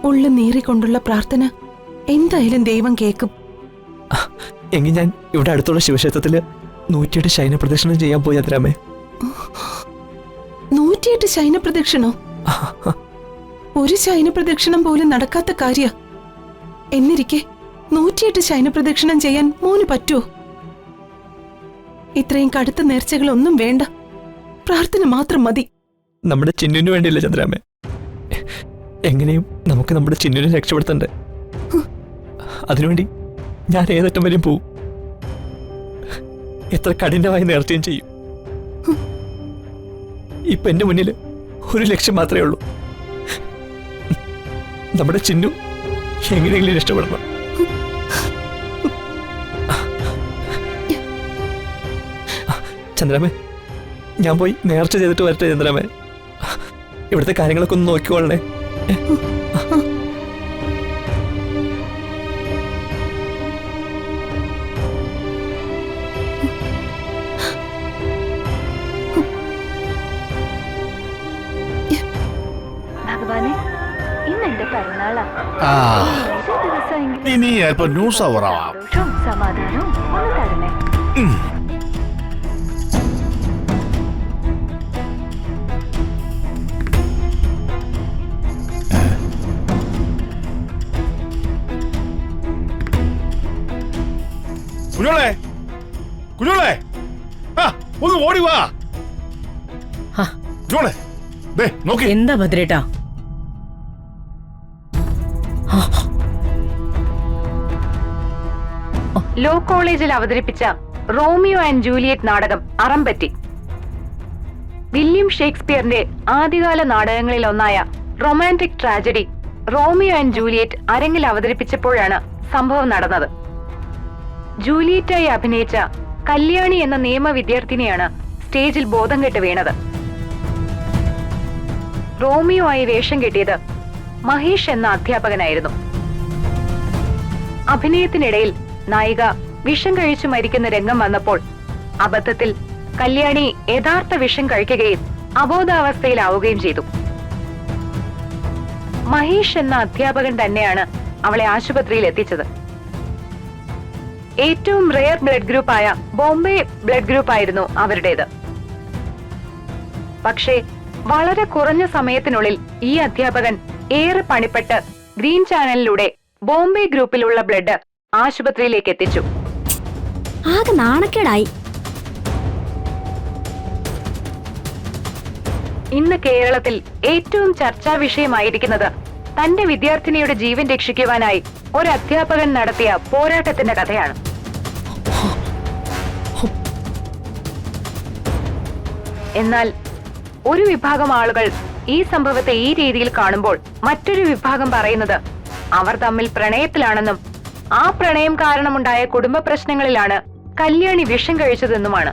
ഉള്ളു നീറിക്കൊണ്ടുള്ള പ്രാർത്ഥന എന്തായാലും ദൈവം കേൾക്കും. എങ്കിൽ ഞാൻ ഇവിടെ അടുത്തുള്ള ശിവക്ഷേത്രത്തില് 108 ശയന പ്രദക്ഷിണം ചെയ്യാൻ പോയി അതിരാമേ. 108 ശയന പ്രദക്ഷിണോ? ഒരു ശയന പ്രദക്ഷിണം പോലും നടക്കാത്ത കാര്യ. എന്നിരിക്കെ 108 ശയന പ്രദക്ഷിണം ചെയ്യാൻ മോന് പറ്റുമോ? ഇത്രയും കടുത്ത നേർച്ചകളൊന്നും വേണ്ട, പ്രാർത്ഥന മാത്രം മതി. നമ്മുടെ ചിന്നുവിന് വേണ്ടിയില്ല ചന്ദ്രാമേ. എങ്ങനെയും നമുക്ക് നമ്മുടെ ചിന്നുവിനെ രക്ഷപ്പെടുത്തണ്ടേ? അതിനുവേണ്ടി ഞാൻ ഏതറ്റം വരെയും പോവും. എത്ര കഠിനമായി നേർച്ചയും ചെയ്യും. ഇപ്പൊ എന്റെ മുന്നിൽ ഒരു ലക്ഷ്യം മാത്രമേ ഉള്ളൂ. നമ്മുടെ ചിന്നു എങ്ങനെയെങ്കിലും രക്ഷപ്പെടണം. ചന്ദ്രാമേ, ഞാൻ പോയി നേർച്ച ചെയ്തിട്ട് വരട്ടെ ചന്ദ്രാമേ. ഇവിടുത്തെ കാര്യങ്ങളൊക്കെ ഒന്ന് നോക്കിക്കോളണേ. ഇനി അല്പം ന്യൂസ് അവറാവാം. സമാധാനം ഒന്ന് തരണേ. കുഞ്ഞോളെ, കുഞ്ഞോളെ, ഒന്ന് ഓടി വാ. കുഞ്ഞോളെ, നോക്കി. എന്താ ഭദ്രേട്ടാ? ലോ കോളേജിൽ അവതരിപ്പിച്ച റോമിയോ ആൻഡ് ജൂലിയറ്റ് നാടകം അറമ്പറ്റി. വില്യം ഷേക്സ്പിയറിന്റെ ആദ്യകാല നാടകങ്ങളിൽ ഒന്നായ romantic tragedy Romeo and Juliet അരങ്ങിൽ അവതരിപ്പിച്ചപ്പോഴാണ് സംഭവം നടന്നത്. ജൂലിയറ്റായി അഭിനയിച്ച കല്യാണി എന്ന നിയമ വിദ്യാർത്ഥിനിയാണ് സ്റ്റേജിൽ ബോധം കെട്ട് വീണത്. റോമിയോ ആയി വേഷം കെട്ടിയത് മഹേഷ് എന്ന അധ്യാപകനായിരുന്നു. അഭിനയത്തിനിടയിൽ നായിക വിഷം കഴിച്ചു മരിക്കുന്ന രംഗം വന്നപ്പോൾ അബദ്ധത്തിൽ കല്യാണി യഥാർത്ഥ വിഷം കഴിക്കുകയും അബോധാവസ്ഥയിലാവുകയും ചെയ്തു. മഹേഷ് എന്ന അധ്യാപകൻ തന്നെയാണ് അവളെ ആശുപത്രിയിൽ എത്തിച്ചത്. ഏറ്റവും റെയർ ബ്ലഡ് ഗ്രൂപ്പായ ബോംബെ ബ്ലഡ് ഗ്രൂപ്പ് ആയിരുന്നു അവരുടേത്. പക്ഷേ വളരെ കുറഞ്ഞ സമയത്തിനുള്ളിൽ ഈ അധ്യാപകൻ ഏറെ പണിപ്പെട്ട് ഗ്രീൻ ചാനലിലൂടെ ബോംബെ ഗ്രൂപ്പിലുള്ള ബ്ലഡ് ആശുപത്രിയിലേക്ക് എത്തിച്ചു. ആകെ നാണക്കേടായി. ഇന്ന് കേരളത്തിൽ ഏറ്റവും ചർച്ചാ വിഷയമായിരിക്കുന്നത് തന്റെ വിദ്യാർത്ഥിനിയുടെ ജീവൻ രക്ഷിക്കുവാനായി ഒരു അധ്യാപകൻ നടത്തിയ പോരാട്ടത്തിന്റെ കഥയാണ്. എന്നാൽ ഒരു വിഭാഗം ആളുകൾ ഈ സംഭവത്തെ ഈ രീതിയിൽ കാണുമ്പോൾ മറ്റൊരു വിഭാഗം പറയുന്നത് അവർ തമ്മിൽ പ്രണയത്തിലാണെന്നും ആ പ്രണയം കാരണമുണ്ടായ കുടുംബ പ്രശ്നങ്ങളിലാണ് കല്യാണി വിഷം കഴിച്ചതെന്നുമാണ്.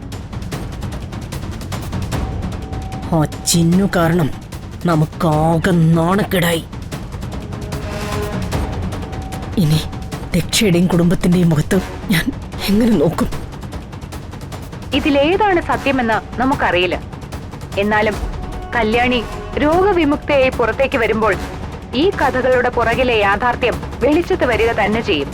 ആ ചിന്നു കാരണം നമുക്കാകെ നാണക്കേടായി. ഇനി ദക്ഷയുടെയും കുടുംബത്തിന്റെയും മുഖത്ത് ഞാൻ എങ്ങനെ നോക്കും? ഇതിലേതാണ് സത്യമെന്ന് നമുക്കറിയില്ല. എന്നാലും കല്യാണി രോഗവിമുക്തയായി പുറത്തേക്ക് വരുമ്പോൾ ഈ കഥകളുടെ പുറകിലെ യാഥാർത്ഥ്യം വെളിച്ചത്ത് വരിക തന്നെ ചെയ്യും.